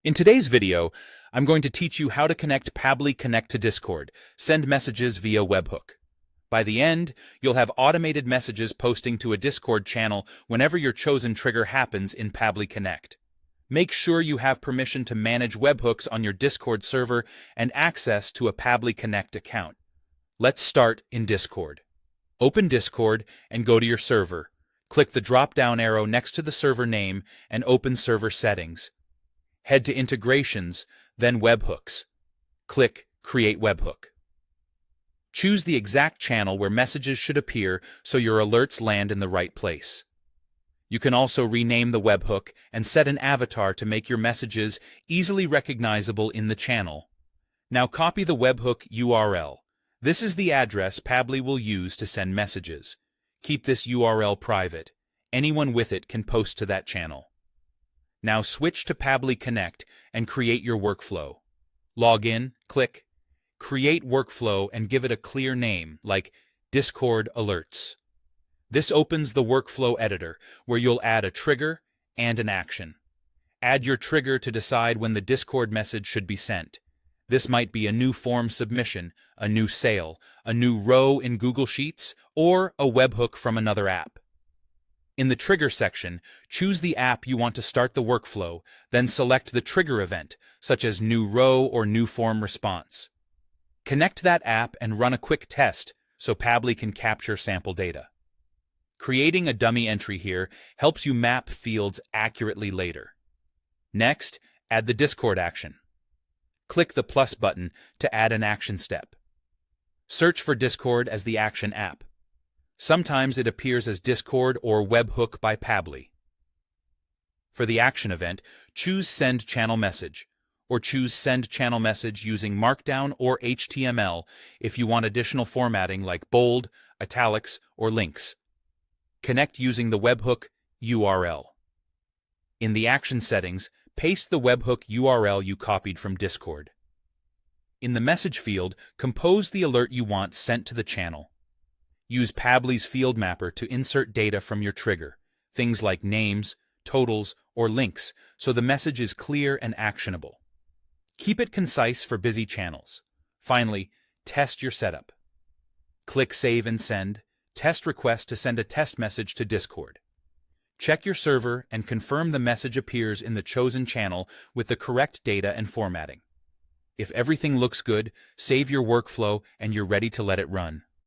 In today's video, I'm going to teach you how to connect Pabbly Connect to Discord, send messages via Webhook. By the end, you'll have automated messages posting to a Discord channel whenever your chosen trigger happens in Pabbly Connect. Make sure you have permission to manage webhooks on your Discord server and access to a Pabbly Connect account. Let's start in Discord. Open Discord and go to your server. Click the drop-down arrow next to the server name and open Server Settings. Head to Integrations, then Webhooks. Click Create Webhook. Choose the exact channel where messages should appear so your alerts land in the right place. You can also rename the webhook and set an avatar to make your messages easily recognizable in the channel. Now copy the webhook URL. This is the address Pabbly will use to send messages. Keep this URL private. Anyone with it can post to that channel. Now switch to Pabbly Connect and create your workflow. Log in, click Create Workflow and give it a clear name, like Discord Alerts. This opens the workflow editor, where you'll add a trigger and an action. Add your trigger to decide when the Discord message should be sent. This might be a new form submission, a new sale, a new row in Google Sheets, or a webhook from another app. In the Trigger section, choose the app you want to start the workflow, then select the trigger event, such as New Row or New Form Response. Connect that app and run a quick test so Pabbly can capture sample data. Creating a dummy entry here helps you map fields accurately later. Next, add the Discord action. Click the plus button to add an action step. Search for Discord as the action app. Sometimes it appears as Discord or Webhook by Pabbly. For the action event, choose Send Channel Message, or choose Send Channel Message using Markdown or HTML if you want additional formatting like bold, italics, or links. Connect using the webhook URL. In the action settings, paste the webhook URL you copied from Discord. In the message field, compose the alert you want sent to the channel. Use Pabbly's field mapper to insert data from your trigger, things like names, totals, or links, so the message is clear and actionable. Keep it concise for busy channels. Finally, test your setup. Click Save and Send. Test request to send a test message to Discord. Check your server and confirm the message appears in the chosen channel with the correct data and formatting. If everything looks good, save your workflow and you're ready to let it run.